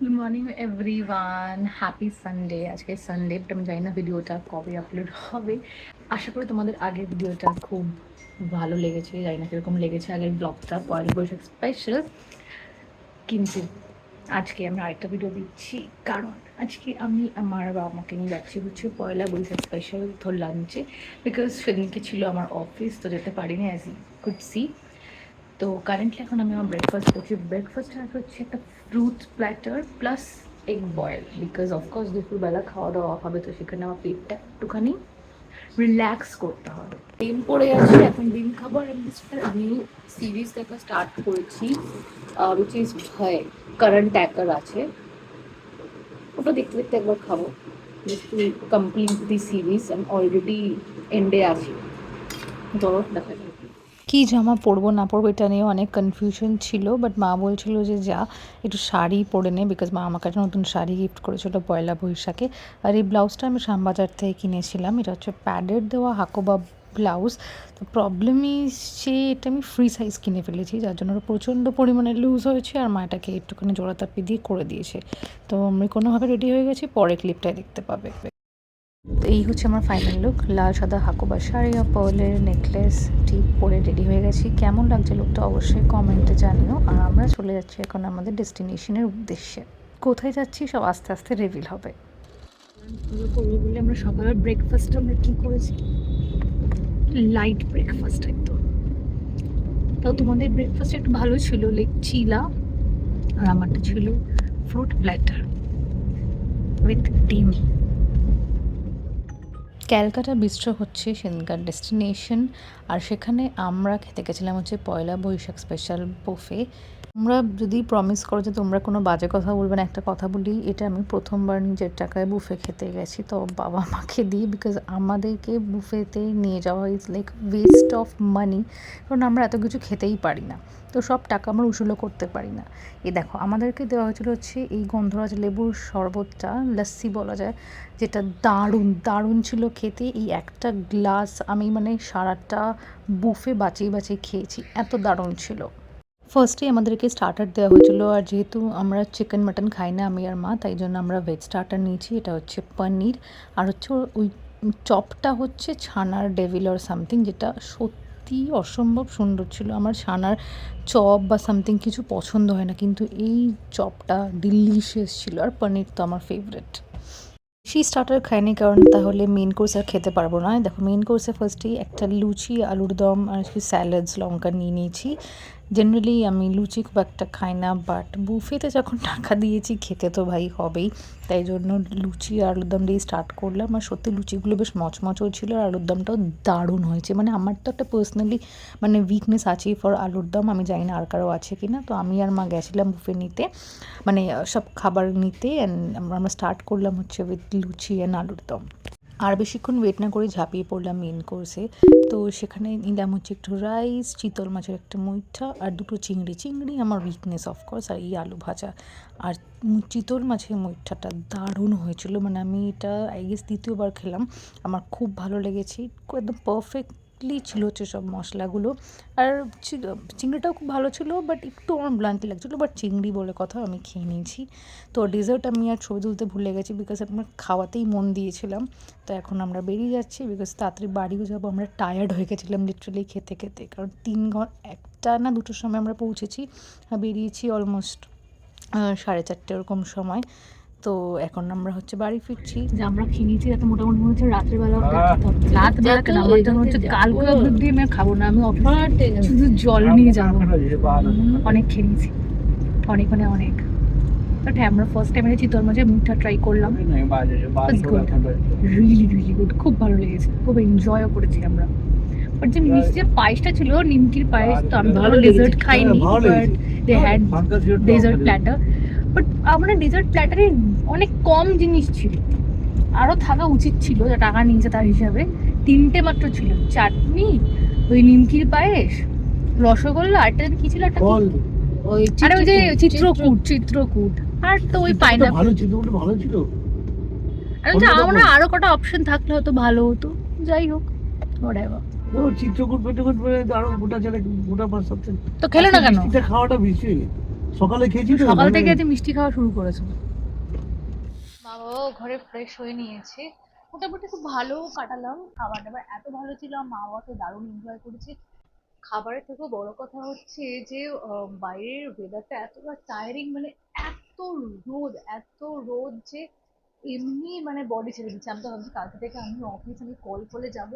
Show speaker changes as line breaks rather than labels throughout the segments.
Good morning everyone, happy Sunday. আজকে Sunday, but আমি জানি না ভিডিওটা কবে আপলোড হবে। আশা করি তোমাদের আগের ভিডিওটা খুব ভালো লেগেছে, জানি না কীরকম লেগেছে আগের ব্লগটা, পয়লা বৈশাখ স্পেশাল। কিন্তু আজকে আমি আরেকটা ভিডিও দিচ্ছি, কারণ আজকে আমি আমার বাবা মাকে নিয়ে যাচ্ছি হচ্ছে পয়লা বৈশাখ স্পেশাল ধর লাঞ্চে, বিকজ সেদিনকে ছিল আমার অফিস, তো যেতে পারিনি অ্যাজ ইউ কুড সি। তো কারেন্টলি এখন আমি আমার ব্রেকফাস্ট করছি। ব্রেকফাস্টে হচ্ছে একটা fruit platter plus egg boil, because of course দুপুরবেলা খাওয়া দাওয়া হবে, তো সেখানে আমার পেটটা একটুখানি রিল্যাক্স করতে হবে। ডিম পড়ে আছে, এখন ডিম খাবো। আর আমি নিউ সিরিজ দেখা স্টার্ট করেছি, উইচ ইজ ভয় কারেন্ট ট্যাকার আছে, ওটা দেখতে দেখতে একবার খাবো, just to complete the series. আমি অলরেডি এন্ডে আছি, ধরো দেখা যাবে কী জামা পরবো না পরবো এটা নিয়ে অনেক কনফিউশন ছিল, বাট মা বলছিল যে যা একটু শাড়ি পরে নে, বিকজ মা আমাকে একটা নতুন শাড়ি গিফট করেছিল পয়লা বৈশাখে। আর এই ব্লাউজটা আমি শ্যামবাজার থেকে কিনেছিলাম, এটা হচ্ছে প্যাডেড দেওয়া হাকোবা ব্লাউজ। তো প্রবলেম ইজ যে এটা আমি ফ্রি সাইজ কিনে ফেলেছি, যার জন্য প্রচণ্ড পরিমাণে লুজ হয়েছে, আর মা এটাকে একটুখানি জোড়াতাপি দিয়ে করে দিয়েছে। তো আমি কোনোভাবে রেডি হয়ে গেছি, পরে ক্লিপটাই দেখতে পাবে। তো এই হচ্ছে আমার ফাইনাল লুক, লাল সাদা হাকোবা শাড়ি আর পার্লের নেকলেস ঠিক পরে রেডি হয়ে গেছি। কেমন লাগছে লুকটা অবশ্যই কমেন্টে জানিও। আর আমরা চলে যাচ্ছি এখন আমাদের ডেস্টিনেশনের উদ্দেশ্যে। কোথায় যাচ্ছি সব আস্তে আস্তে রিভিল হবে। করবো বলে আমরা সকালের ব্রেকফাস্টে আমরা কী করেছি, লাইট ব্রেকফাস্ট একদম। তো তোমাদের ব্রেকফাস্ট একটু ভালো ছিল, লাইক চিলা, আর আমারটা ছিল ফ্রুট প্ল্যাটার উইথ ডিম। ক্যালকাটা বিস্ট্রো হচ্ছে সেখানকার ডেস্টিনেশন, আর সেখানে আমরা খেতে গেছিলাম হচ্ছে পয়লা বৈশাখ স্পেশাল বুফে। তোমরা যদি প্রমিস করো যে তোমরা কোনো বাজে কথা বলবে না, একটা কথা বলি, এটা আমি প্রথমবার নিজের টাকায় বুফে খেতে গেছি, তো বাবা মাকে দিই, বিকজ আমাদেরকে বুফেতে নিয়ে যাওয়া is like West of money, কারণ আমরা এত কিছু খেতেই পারি না, তো সব টাকা আমরা উসুলও করতে পারি না। এই দেখো আমাদেরকে দেওয়া হয়েছিল হচ্ছে এই গন্ধরাজ লেবুর শরবতটা, লস্যি বলা যায়, যেটা দারুণ দারুণ ছিল খেতে। এই একটা গ্লাস আমি মানে সারাটা বুফে বাঁচিয়ে বাঁচিয়ে খেয়েছি, এত দারুণ ছিল। ফার্স্টে আমাদেরকে স্টার্টার দেওয়া হয়েছিল, আর যেহেতু আমরা চিকেন মাটন খাই না আমি আর মা, তাই জন্য আমরা ভেজ স্টার্টার নিয়েছি। এটা হচ্ছে পনির, আর হচ্ছে ওই চপটা হচ্ছে ছানার ডেভিল অর সামথিং, যেটা সত্যি অসম্ভব সুন্দর ছিল। আমার ছানার চপ বা সামথিং কিছু পছন্দ হয় না, কিন্তু এই চপটা ডিলিশিয়াস ছিল, আর পনির তো আমার ফেভারিট। বেশি স্টার্টার খাইনি, কারণ তাহলে মেন কোর্স আর খেতে পারবো না। দেখো মেন কোর্সে ফার্স্টেই একটা লুচি, আলুর দম আর স্যালাডস লঙ্কা নিয়ে নিয়েছি। জেনারেলি আমি লুচি খুব একটা খাই না, বাট বুফেতে যখন টাকা দিয়েছি খেতে তো ভাই হবেই, তাই জন্য লুচি আর আলুর দম দিয়ে স্টার্ট করলাম। আর সত্যি লুচিগুলো বেশ মচমচও ছিল, আর আলুর দমটাও দারুণ হয়েছে। মানে আমার তো একটা পার্সোনালি মানে উইকনেস আছেই ফর আলুর দম, আমি জানি না আর কারো আছে কি না। তো আমি আর মা গেছিলাম বুফে নিতে, মানে সব খাবার নিতে, অ্যান্ড আমরা স্টার্ট করলাম হচ্ছে উইথ লুচি অ্যান্ড আলুর দম। আর বেশিক্ষণ ওয়েট না করে ঝাঁপিয়ে পড়লাম মেন কোর্সে। তো সেখানে নিলাম হচ্ছে একটু রাইস, চিতল মাছের একটা মুইঠা, আর দুটো চিংড়ি। চিংড়ি আমার উইকনেস অফকোর্স, আর এই আলু ভাজা। আর চিতল মাছের মুইঠাটা দারুণ হয়েছিল, মানে আমি এটা আই গেস দ্বিতীয়বার খেলাম, আমার খুব ভালো লেগেছে, একদম পারফেক্টলি ছিল হচ্ছে সব মশলাগুলো। আর চিংড়িটাও খুব ভালো ছিল, বাট একটু আমার ব্লান্টি লাগছিলো, বাট চিংড়ি বলে কথা আমি খেয়ে নিয়েছি। তো ডেজার্ট আমি আর ছবি তুলতে ভুলে গেছি, বিকজ আমরা খাওয়াতেই মন দিয়েছিলাম। তো এখন আমরা বেরিয়ে যাচ্ছি, বিকজ তাড়াতাড়ি বাড়িও যাবো। আমরা টায়ার্ড হয়ে গেছিলাম লিটারালি খেতে খেতে, কারণ 3 ঘন্টা, 1টা না 2টোর সময় আমরা পৌঁছেছি, বেরিয়েছি অলমোস্ট 4:30 ওরকম সময়। তো এখন আমরা হচ্ছে বাড়ি ফিরছি। যে আমরা খেয়ে নিয়েছি, যাতে মোটামুটি মনে হচ্ছে রাত্রেবেলা রাতবেলা কেন, আমার জন্য হচ্ছে কালকে অবধি আমি খাবো না, আমি অফিসে শুধু জল নিয়ে যাবো। অনেক খেয়ে নিয়েছি, অনেক মানে অনেক। বাট হ্যাঁ, আমরা ফার্স্ট টাইম চিতল মাছের মুখটা ট্রাই করলাম, রিয়েলি রিয়েলি গুড, খুব ভালো লেগেছে, খুব এনজয়ও করেছি আমরা। বাট যে মিষ্টি পায়েসটা ছিল নিমকির পায়েস, তো আমি ভালো ডেজার্ট খাইনি, but they had dessert platter. But আমরা ডেজার্ট প্ল্যাটারে অনেক কম জিনিস ছিল, আরও থাকা উচিত ছিল, যা টাকা নিয়েছে তার হিসাবে। 3টে মাত্র ছিল, চাটনি, ওই নিমকির পায়েস, রসগোল্লা, আরটা কি ছিল, একটা আরে ওই যে চিত্রকূট, আর তো ওই পাইনাপল ভালো ছিল, ভালো ছিল। আমরা আরো কটা অপশন থাকলে হয়তো ভালো হতো, যাই হোক হোয়াটএভার। ও চিত্রকূট পেটকূট আরো গোটা ছেলে গোটা পাঁচ সাতটা, তো খেলে না কেন? এটা খাওয়াটা বেশি
সকালে খেয়েছি তো
সকাল
মানে
থেকে আজ মিষ্টি খাওয়া শুরু করেছো। মা বাবাও ঘরে ফ্রেশ হয়ে নিয়েছে, মোটামুটি খুব ভালো কাটালাম, খাবার দাবার এত ভালো ছিল, মা বাবা তো দারুণ এনজয় করেছে। খাবারের থেকেও বড় কথা হচ্ছে যে বাইরের ওয়েদারটা এতটা টায়ারিং, মানে এত এত রোদ যে এমনি মানে বডি ছেড়ে দিচ্ছে। আমি তো ভাবছি কালকে থেকে আমি অফিস, আমি কল করে যাব,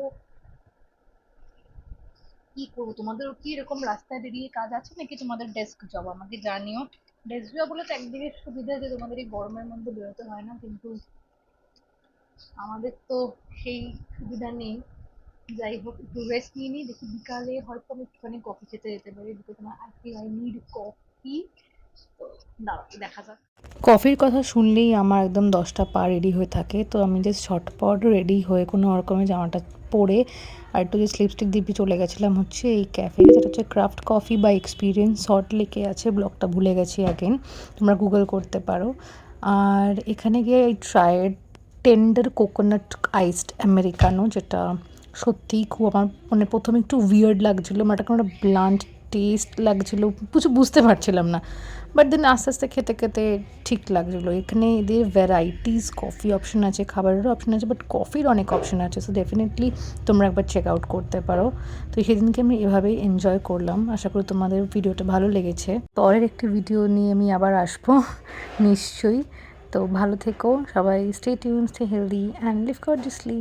কি করবো। তোমাদেরও কি এরকম রাস্তায় বেরিয়ে কাজ আছে নাকি তোমাদের ডেস্ক জব? আমাকে জানিও। ডেস্ক জব বলে তো একদিকে সুবিধা যে তোমাদের এই গরমের মধ্যে বেরোতে হয় না, কিন্তু আমাদের তো সেই সুবিধা নেই। যাই হোক, একটু রেস্ট নিয়ে নিই, দেখি বিকালে হয়তো আমি একটুখানি কফি খেতে যেতে পারি, বিকজ আমার আই নিড কফি। তো দাঁড়াও দেখা যাক। কফির কথা শুনলেই আমার একদম 10টা পা রেডি হয়ে থাকে, তো আমি জাস্ট ঝটপট রেডি হয়ে কোনো রকমের জামাটা পরে আর একটু জাস্ট লিপস্টিক দিয়ে চলে গেছিলাম হচ্ছে এই ক্যাফে, যেটা হচ্ছে ক্রাফট কফি বা এক্সপিরিয়েন্স, সল্ট লেকে আছে, ব্লগটা ভুলে গেছি অ্যাগেন, তোমরা গুগল করতে পারো। আর এখানে গিয়ে এই tried tender coconut iced Americano, যেটা সত্যিই খুব আমার মানে প্রথমে একটু উইয়ার্ড লাগছিলো, মানে একটা ব্লান্ট টেস্ট লাগছিলো, কিছু বুঝতে পারছিলাম না, বাট দেন আস্তে আস্তে খেতে খেতে ঠিক লাগছিলো। এখানে এদের ভ্যারাইটিস কফি অপশন আছে, খাবারেরও অপশন আছে, বাট কফির অনেক অপশন আছে, সো ডেফিনেটলি তোমরা একবার চেক আউট করতে পারো। তো সেদিনকে আমি এভাবেই এনজয় করলাম, আশা করি তোমাদের ভিডিওটা ভালো লেগেছে। পরের একটি ভিডিও নিয়ে আমি আবার আসবো নিশ্চয়ই। তো ভালো থেকো সবাই, stay tune, stay healthy and live gorgeously.